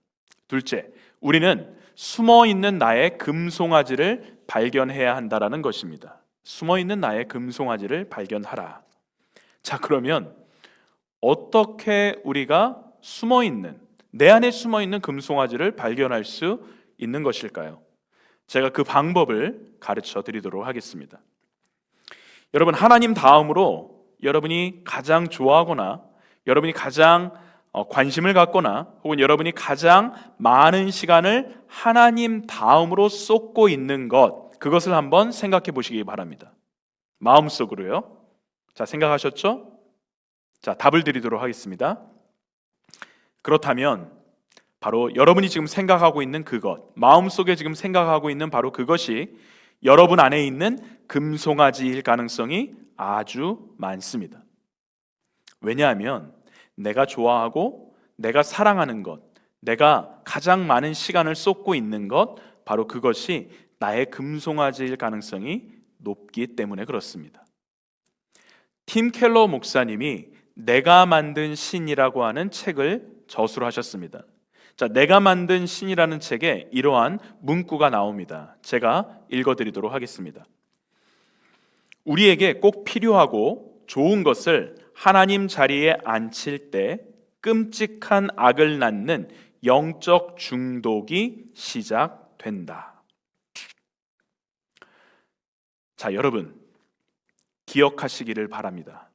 둘째, 우리는 숨어있는 나의 금송아지를 발견해야 한다라는 것입니다. 숨어있는 나의 금송아지를 발견하라. 자, 그러면 어떻게 우리가 숨어있는, 내 안에 숨어있는 금송아지를 발견할 수 있는 것일까요? 제가 그 방법을 가르쳐 드리도록 하겠습니다. 여러분, 하나님 다음으로 여러분이 가장 좋아하거나 여러분이 가장 관심을 갖거나 혹은 여러분이 가장 많은 시간을 하나님 다음으로 쏟고 있는 것, 그것을 한번 생각해 보시기 바랍니다. 마음속으로요. 자, 생각하셨죠? 자, 답을 드리도록 하겠습니다. 그렇다면 바로 여러분이 지금 생각하고 있는 그것, 마음속에 지금 생각하고 있는 바로 그것이 여러분 안에 있는 금송아지일 가능성이 아주 많습니다. 왜냐하면 내가 좋아하고 내가 사랑하는 것, 내가 가장 많은 시간을 쏟고 있는 것, 바로 그것이 나의 금송아지일 가능성이 높기 때문에 그렇습니다. 팀 켈러 목사님이 내가 만든 신이라고 하는 책을 저술하셨습니다. 자, 내가 만든 신이라는 책에 이러한 문구가 나옵니다. 제가 읽어드리도록 하겠습니다. 우리에게 꼭 필요하고 좋은 것을 하나님 자리에 앉힐 때 끔찍한 악을 낳는 영적 중독이 시작된다. 자, 여러분 기억하시기를 바랍니다.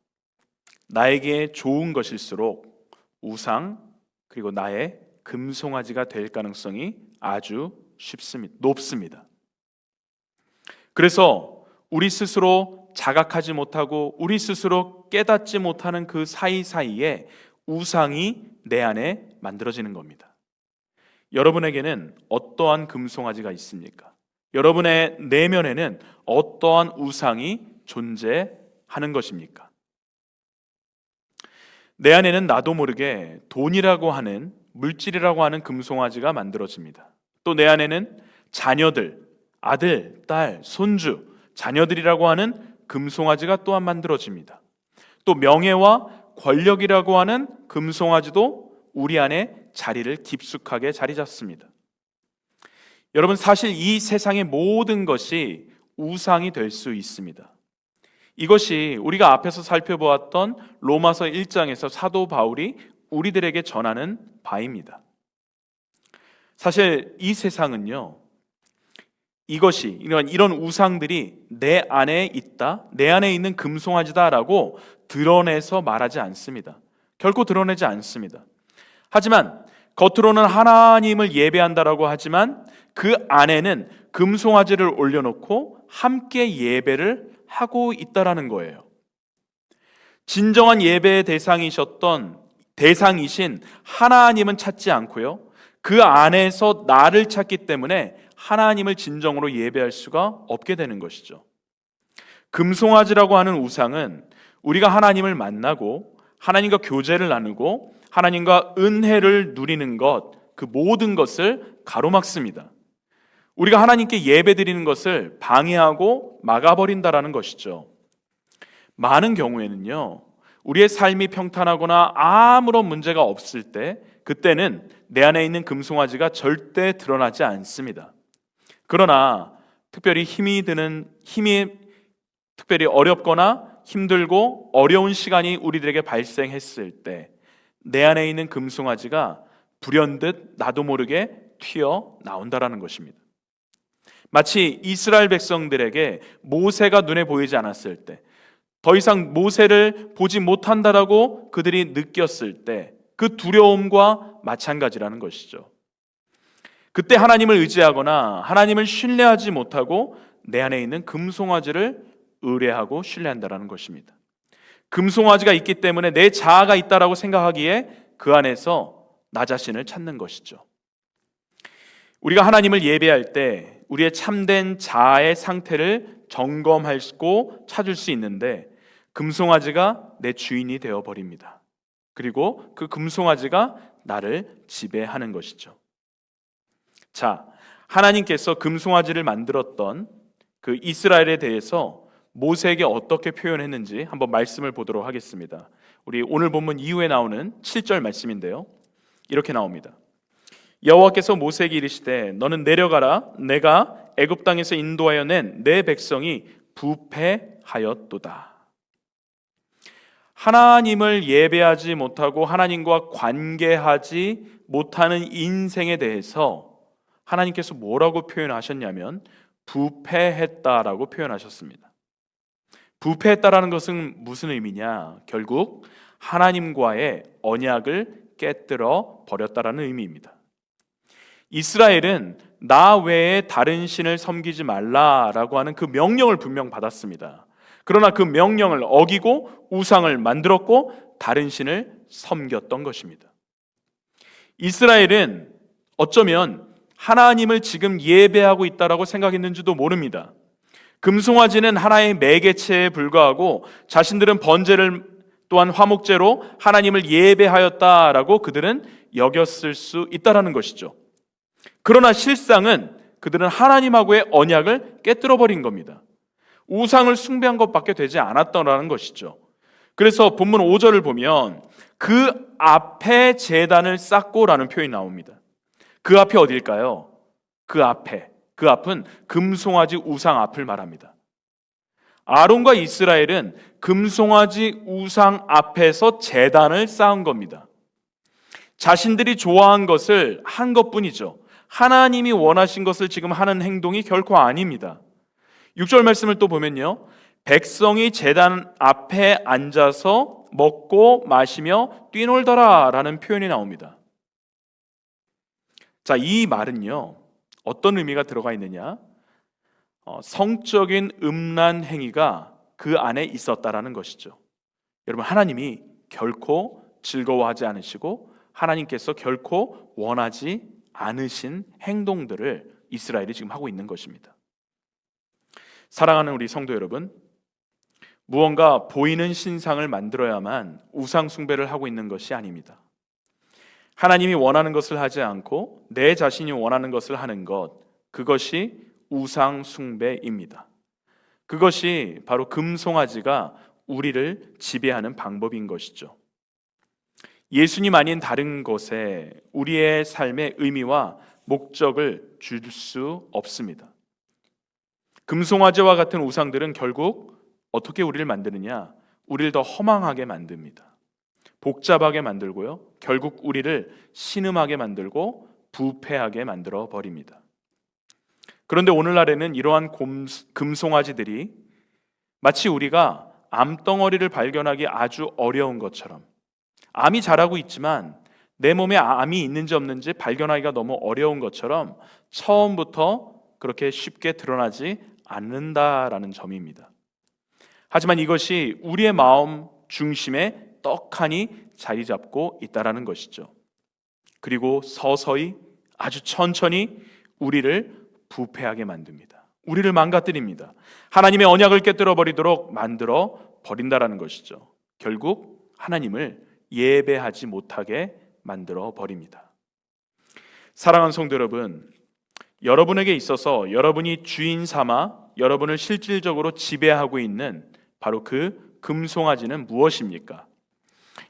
나에게 좋은 것일수록 우상 그리고 나의 금송아지가 될 가능성이 아주 높습니다. 그래서 우리 스스로 자각하지 못하고 우리 스스로 깨닫지 못하는 그 사이사이에 우상이 내 안에 만들어지는 겁니다. 여러분에게는 어떠한 금송아지가 있습니까? 여러분의 내면에는 어떠한 우상이 존재하는 것입니까? 내 안에는 나도 모르게 돈이라고 하는, 물질이라고 하는 금송아지가 만들어집니다. 또 내 안에는 자녀들, 아들, 딸, 손주, 자녀들이라고 하는 금송아지가 또한 만들어집니다. 또 명예와 권력이라고 하는 금송아지도 우리 안에 자리를 깊숙하게 자리 잡습니다. 여러분, 사실 이 세상의 모든 것이 우상이 될 수 있습니다. 이것이 우리가 앞에서 살펴보았던 로마서 1장에서 사도 바울이 우리들에게 전하는 바입니다. 사실 이 세상은요, 이것이 이런 우상들이 내 안에 있다, 내 안에 있는 금송아지다라고 드러내서 말하지 않습니다. 결코 드러내지 않습니다. 하지만 겉으로는 하나님을 예배한다라고 하지만 그 안에는 금송아지를 올려놓고 함께 예배를 하고 있다라는 거예요. 진정한 예배의 대상이신 하나님은 찾지 않고요, 그 안에서 나를 찾기 때문에 하나님을 진정으로 예배할 수가 없게 되는 것이죠. 금송아지라고 하는 우상은 우리가 하나님을 만나고 하나님과 교제를 나누고 하나님과 은혜를 누리는 것, 그 모든 것을 가로막습니다. 우리가 하나님께 예배드리는 것을 방해하고 막아버린다라는 것이죠. 많은 경우에는요, 우리의 삶이 평탄하거나 아무런 문제가 없을 때, 그때는 내 안에 있는 금송아지가 절대 드러나지 않습니다. 그러나 특별히 특별히 어렵거나 힘들고 어려운 시간이 우리들에게 발생했을 때 내 안에 있는 금송아지가 불현듯 나도 모르게 튀어나온다라는 것입니다. 마치 이스라엘 백성들에게 모세가 눈에 보이지 않았을 때, 더 이상 모세를 보지 못한다라고 그들이 느꼈을 때 그 두려움과 마찬가지라는 것이죠. 그때 하나님을 의지하거나 하나님을 신뢰하지 못하고 내 안에 있는 금송아지를 의뢰하고 신뢰한다라는 것입니다. 금송아지가 있기 때문에 내 자아가 있다라고 생각하기에 그 안에서 나 자신을 찾는 것이죠. 우리가 하나님을 예배할 때 우리의 참된 자아의 상태를 점검하고 찾을 수 있는데, 금송아지가 내 주인이 되어버립니다. 그리고 그 금송아지가 나를 지배하는 것이죠. 자, 하나님께서 금송아지를 만들었던 그 이스라엘에 대해서 모세에게 어떻게 표현했는지 한번 말씀을 보도록 하겠습니다. 우리 오늘 본문 이후에 나오는 7절 말씀인데요, 이렇게 나옵니다. 여호와께서 모세에게 이르시되 너는 내려가라. 내가 애굽 땅에서 인도하여 낸 내 백성이 부패하였도다. 하나님을 예배하지 못하고 하나님과 관계하지 못하는 인생에 대해서 하나님께서 뭐라고 표현하셨냐면 부패했다라고 표현하셨습니다. 부패했다라는 것은 무슨 의미냐? 결국 하나님과의 언약을 깨뜨려 버렸다라는 의미입니다. 이스라엘은 나 외에 다른 신을 섬기지 말라라고 하는 그 명령을 분명 받았습니다. 그러나 그 명령을 어기고 우상을 만들었고 다른 신을 섬겼던 것입니다. 이스라엘은 어쩌면 하나님을 지금 예배하고 있다라고 생각했는지도 모릅니다. 금송아지는 하나의 매개체에 불과하고 자신들은 번제를 또한 화목제로 하나님을 예배하였다라고 그들은 여겼을 수 있다라는 것이죠. 그러나 실상은 그들은 하나님하고의 언약을 깨뜨려버린 겁니다. 우상을 숭배한 것밖에 되지 않았다라는 것이죠. 그래서 본문 5절을 보면 그 앞에 제단을 쌓고라는 표현이 나옵니다. 그 앞이 어딜까요? 그 앞은 금송아지 우상 앞을 말합니다. 아론과 이스라엘은 금송아지 우상 앞에서 제단을 쌓은 겁니다. 자신들이 좋아한 것을 한 것뿐이죠. 하나님이 원하신 것을 지금 하는 행동이 결코 아닙니다. 6절 말씀을 또 보면요, 백성이 제단 앞에 앉아서 먹고 마시며 뛰놀더라 라는 표현이 나옵니다. 자, 이 말은요, 어떤 의미가 들어가 있느냐? 성적인 음란 행위가 그 안에 있었다라는 것이죠. 여러분, 하나님이 결코 즐거워하지 않으시고 하나님께서 결코 원하지 않으신 행동들을 이스라엘이 지금 하고 있는 것입니다. 사랑하는 우리 성도 여러분, 무언가 보이는 신상을 만들어야만 우상 숭배를 하고 있는 것이 아닙니다. 하나님이 원하는 것을 하지 않고 내 자신이 원하는 것을 하는 것, 그것이 우상 숭배입니다. 그것이 바로 금송아지가 우리를 지배하는 방법인 것이죠. 예수님 아닌 다른 것에 우리의 삶의 의미와 목적을 줄 수 없습니다. 금송아지와 같은 우상들은 결국 어떻게 우리를 만드느냐? 우리를 더 허망하게 만듭니다. 복잡하게 만들고요. 결국 우리를 신음하게 만들고 부패하게 만들어 버립니다. 그런데 오늘날에는 이러한 금송아지들이 마치 우리가 암덩어리를 발견하기 아주 어려운 것처럼, 암이 자라고 있지만 내 몸에 암이 있는지 없는지 발견하기가 너무 어려운 것처럼 처음부터 그렇게 쉽게 드러나지 않는다라는 점입니다. 하지만 이것이 우리의 마음 중심에 떡하니 자리 잡고 있다라는 것이죠. 그리고 서서히 아주 천천히 우리를 부패하게 만듭니다. 우리를 망가뜨립니다. 하나님의 언약을 깨뜨려 버리도록 만들어 버린다라는 것이죠. 결국 하나님을 예배하지 못하게 만들어 버립니다. 사랑하는 성도 여러분, 여러분에게 있어서 여러분이 주인 삼아 여러분을 실질적으로 지배하고 있는 바로 그 금송아지는 무엇입니까?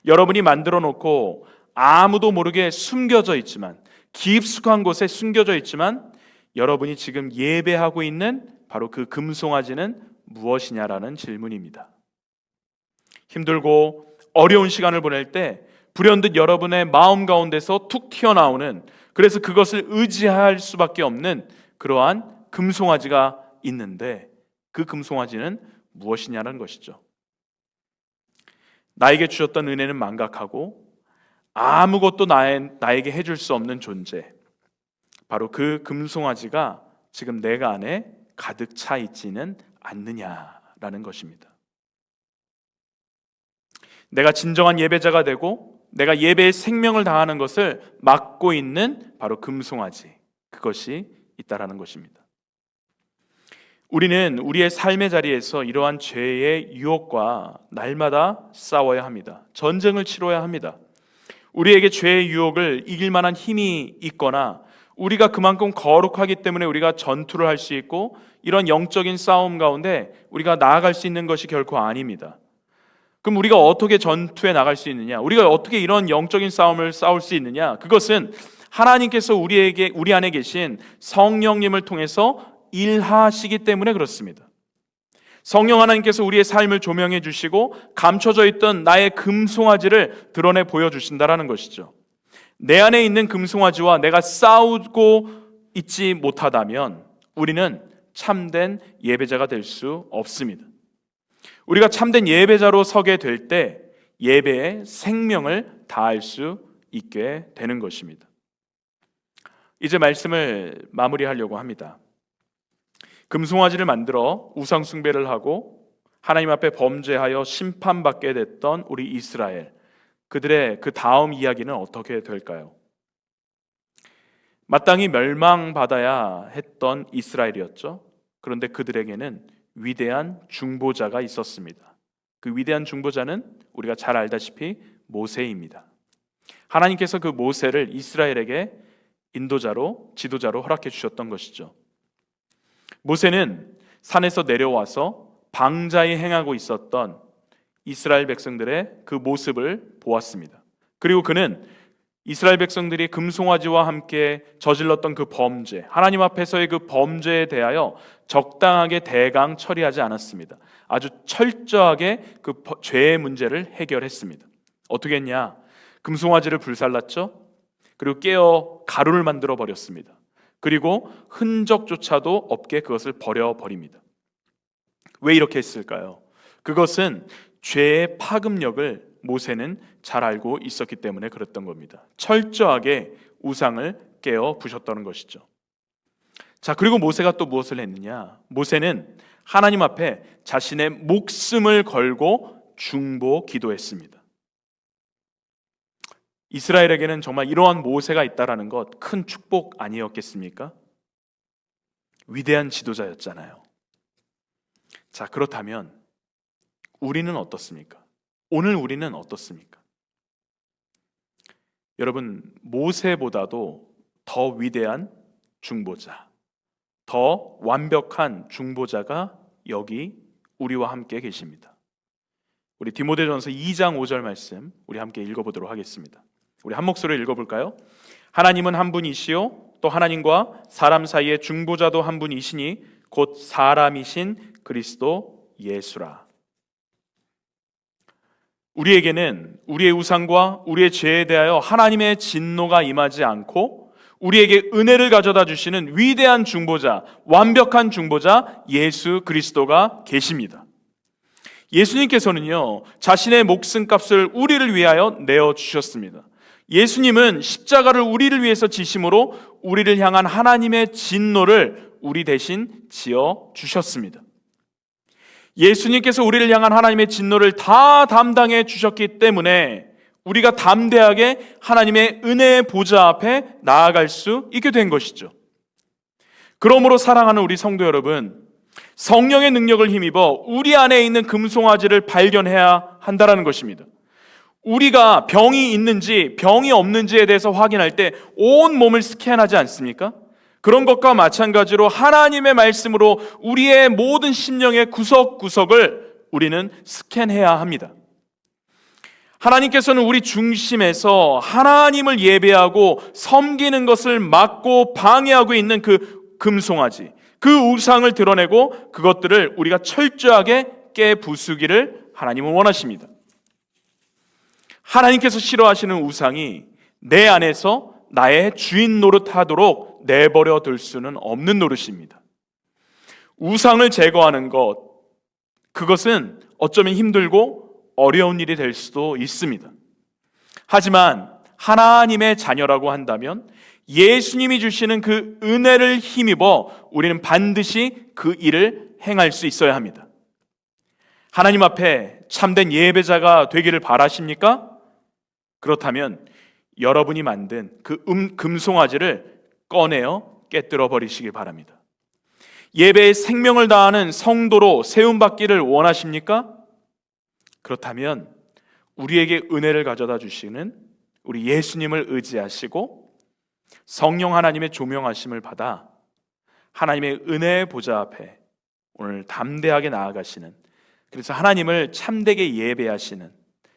여러분이 만들어 놓고 아무도 모르게 숨겨져 있지만, 깊숙한 곳에 숨겨져 있지만 여러분이 지금 예배하고 있는 바로 그 금송아지는 무엇이냐라는 질문입니다. 힘들고 어려운 시간을 보낼 때 불현듯 여러분의 마음 가운데서 툭 튀어나오는, 그래서 그것을 의지할 수밖에 없는 그러한 금송아지가 있는데, 그 금송아지는 무엇이냐는 것이죠. 나에게 주셨던 은혜는 망각하고 아무것도 나에게 해줄 수 없는 존재, 바로 그 금송아지가 지금 내가 안에 가득 차 있지는 않느냐라는 것입니다. 내가 진정한 예배자가 되고 내가 예배의 생명을 다하는 것을 막고 있는 바로 금송아지, 그것이 있다라는 것입니다. 우리는 우리의 삶의 자리에서 이러한 죄의 유혹과 날마다 싸워야 합니다. 전쟁을 치러야 합니다. 우리에게 죄의 유혹을 이길 만한 힘이 있거나 우리가 그만큼 거룩하기 때문에 우리가 전투를 할 수 있고 이런 영적인 싸움 가운데 우리가 나아갈 수 있는 것이 결코 아닙니다. 그럼 우리가 어떻게 전투에 나갈 수 있느냐? 우리가 어떻게 이런 영적인 싸움을 싸울 수 있느냐? 그것은 하나님께서 우리 안에 계신 성령님을 통해서 일하시기 때문에 그렇습니다. 성령 하나님께서 우리의 삶을 조명해 주시고 감춰져 있던 나의 금송아지를 드러내 보여주신다라는 것이죠. 내 안에 있는 금송아지와 내가 싸우고 있지 못하다면 우리는 참된 예배자가 될 수 없습니다. 우리가 참된 예배자로 서게 될 때 예배의 생명을 다할 수 있게 되는 것입니다. 이제 말씀을 마무리하려고 합니다. 금송아지를 만들어 우상 숭배를 하고 하나님 앞에 범죄하여 심판받게 됐던 우리 이스라엘, 그들의 그 다음 이야기는 어떻게 될까요? 마땅히 멸망받아야 했던 이스라엘이었죠. 그런데 그들에게는 위대한 중보자가 있었습니다. 그 위대한 중보자는 우리가 잘 알다시피 모세입니다. 하나님께서 그 모세를 이스라엘에게 인도자로, 지도자로 허락해 주셨던 것이죠. 모세는 산에서 내려와서 방자히 행하고 있었던 이스라엘 백성들의 그 모습을 보았습니다. 그리고 그는 이스라엘 백성들이 금송아지와 함께 저질렀던 그 범죄, 하나님 앞에서의 그 범죄에 대하여 적당하게 대강 처리하지 않았습니다. 아주 철저하게 그 죄의 문제를 해결했습니다. 어떻게 했냐? 금송아지를 불살랐죠. 그리고 깨어 가루를 만들어 버렸습니다. 그리고 흔적조차도 없게 그것을 버려버립니다. 왜 이렇게 했을까요? 그것은 죄의 파급력을 모세는 잘 알고 있었기 때문에 그랬던 겁니다. 철저하게 우상을 깨어 부셨다는 것이죠. 자, 그리고 모세가 또 무엇을 했느냐? 모세는 하나님 앞에 자신의 목숨을 걸고 중보 기도했습니다. 이스라엘에게는 정말 이러한 모세가 있다라는 것, 큰 축복 아니었겠습니까? 위대한 지도자였잖아요. 자, 그렇다면 우리는 어떻습니까? 오늘 우리는 어떻습니까? 여러분, 모세보다도 더 위대한 중보자, 더 완벽한 중보자가 여기 우리와 함께 계십니다. 우리 디모데전서 2장 5절 말씀 우리 함께 읽어보도록 하겠습니다. 우리 한 목소리로 읽어볼까요? 하나님은 한 분이시요 또 하나님과 사람 사이의 중보자도 한 분이시니 곧 사람이신 그리스도 예수라. 우리에게는 우리의 우상과 우리의 죄에 대하여 하나님의 진노가 임하지 않고 우리에게 은혜를 가져다 주시는 위대한 중보자, 완벽한 중보자 예수 그리스도가 계십니다. 예수님께서는요, 자신의 목숨값을 우리를 위하여 내어주셨습니다. 예수님은 십자가를 우리를 위해서 지심으로 우리를 향한 하나님의 진노를 우리 대신 지어 주셨습니다. 예수님께서 우리를 향한 하나님의 진노를 다 담당해 주셨기 때문에 우리가 담대하게 하나님의 은혜의 보좌 앞에 나아갈 수 있게 된 것이죠. 그러므로 사랑하는 우리 성도 여러분, 성령의 능력을 힘입어 우리 안에 있는 금송아지를 발견해야 한다는 것입니다. 우리가 병이 있는지 병이 없는지에 대해서 확인할 때 온 몸을 스캔하지 않습니까? 그런 것과 마찬가지로 하나님의 말씀으로 우리의 모든 심령의 구석구석을 우리는 스캔해야 합니다. 하나님께서는 우리 중심에서 하나님을 예배하고 섬기는 것을 막고 방해하고 있는 그 금송아지, 그 우상을 드러내고 그것들을 우리가 철저하게 깨부수기를 하나님은 원하십니다. 하나님께서 싫어하시는 우상이 내 안에서 나의 주인 노릇하도록 내버려 둘 수는 없는 노릇입니다. 우상을 제거하는 것, 그것은 어쩌면 힘들고 어려운 일이 될 수도 있습니다. 하지만 하나님의 자녀라고 한다면 예수님이 주시는 그 은혜를 힘입어 우리는 반드시 그 일을 행할 수 있어야 합니다. 하나님 앞에 참된 예배자가 되기를 바라십니까? 그렇다면 여러분이 만든 그 금송아지를 꺼내어 깨뜨려 버리시기 바랍니다. 예배에 생명을 다하는 성도로 세움받기를 원하십니까? 그렇다면 우리에게 은혜를 가져다 주시는 우리 예수님을 의지하시고 성령 하나님의 조명하심을 받아 하나님의 은혜의 보좌 앞에 오늘 담대하게 나아가시는, 그래서 하나님을 참되게 예배하시는,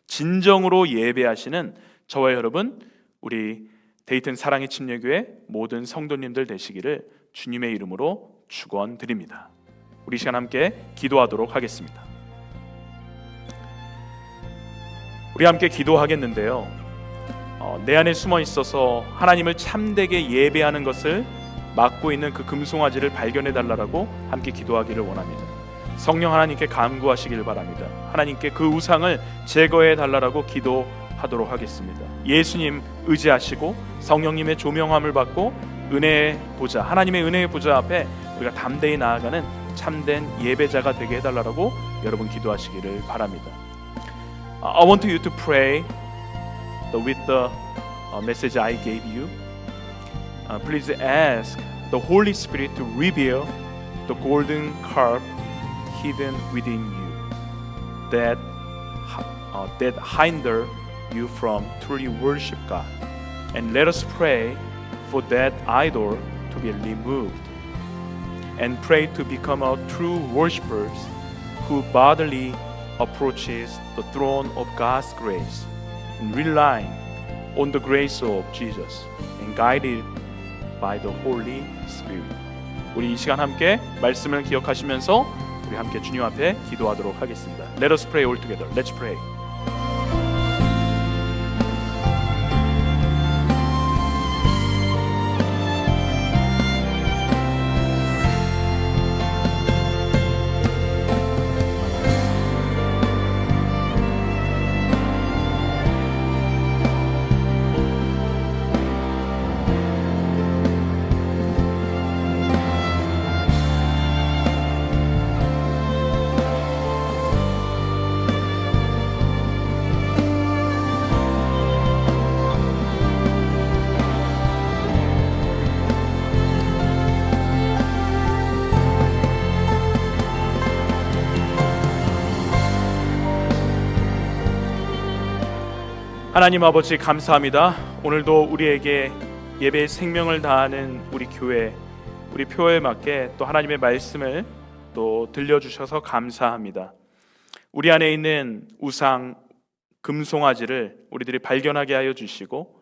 진정으로 예배하시는 저와 여러분, 우리 데이튼 사랑의 침례교회 모든 성도님들 되시기를 주님의 이름으로 축원드립니다. 우리 시간 함께 기도하도록 하겠습니다. 우리 함께 기도하겠는데요, 내 안에 숨어 있어서 하나님을 참되게 예배하는 것을 막고 있는 그 금송아지를 발견해 달라고 함께 기도하기를 원합니다. 성령 하나님께 간구하시길 바랍니다. 하나님께 그 우상을 제거해 달라고 기도하도록 하겠습니다. 예수님 의지하시고 성령님의 조명함을 받고 은혜의 보좌, 하나님의 은혜의 보좌 앞에 우리가 담대히 나아가는 참된 예배자가 되게 해달라고 여러분 기도하시기를 바랍니다. I want you to pray with the message I gave you. Please ask the Holy Spirit to reveal the golden carp hidden within you that hinder you from truly worship God. And let us pray for that idol to be removed and pray to become a true worshipers who boldly approaches the throne of God's grace and relying on the grace of Jesus and guided by the Holy Spirit. 우리 이 시간 함께 말씀을 기억하시면서 우리 함께 주님 앞에 기도하도록 하겠습니다. Let us pray all together. Let's pray. 하나님 아버지 감사합니다. 오늘도 우리에게 예배의 생명을 다하는 우리 교회, 우리 표에 맞게 또 하나님의 말씀을 또 들려주셔서 감사합니다. 우리 안에 있는 우상 금송아지를 우리들이 발견하게 하여 주시고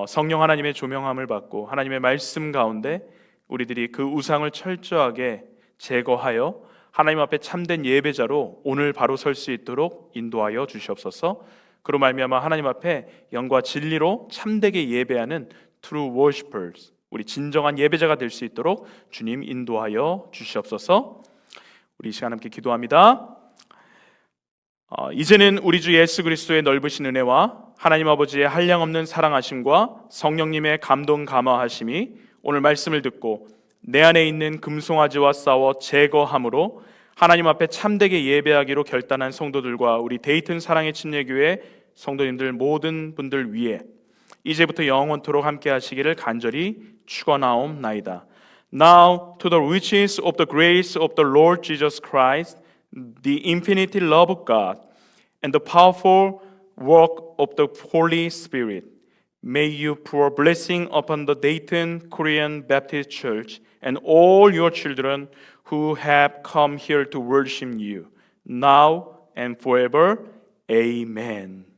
성령 하나님의 조명함을 받고 하나님의 말씀 가운데 우리들이 그 우상을 철저하게 제거하여 하나님 앞에 참된 예배자로 오늘 바로 설 수 있도록 인도하여 주시옵소서. 그로 말미암아 하나님 앞에 영과 진리로 참되게 예배하는 true worshipers, 우리 진정한 예배자가 될 수 있도록 주님 인도하여 주시옵소서. 우리 이 시간 함께 기도합니다. 이제는 우리 주 예수 그리스도의 넓으신 은혜와 하나님 아버지의 한량없는 사랑하심과 성령님의 감동 감화하심이 오늘 말씀을 듣고 내 안에 있는 금송아지와 싸워 제거함으로 하나님 앞에 참되게 예배하기로 결단한 성도들과 우리 데이튼 사랑의 침례교회 성도님들 모든 분들 위해 이제부터 영원토록 함께 하시기를 간절히 축원하옵나이다. Now to the riches of the grace of the Lord Jesus Christ, the infinite love of God, and the powerful work of the Holy Spirit, may you pour blessing upon the Dayton Korean Baptist Church and all your children who have come here to worship you, now and forever. Amen.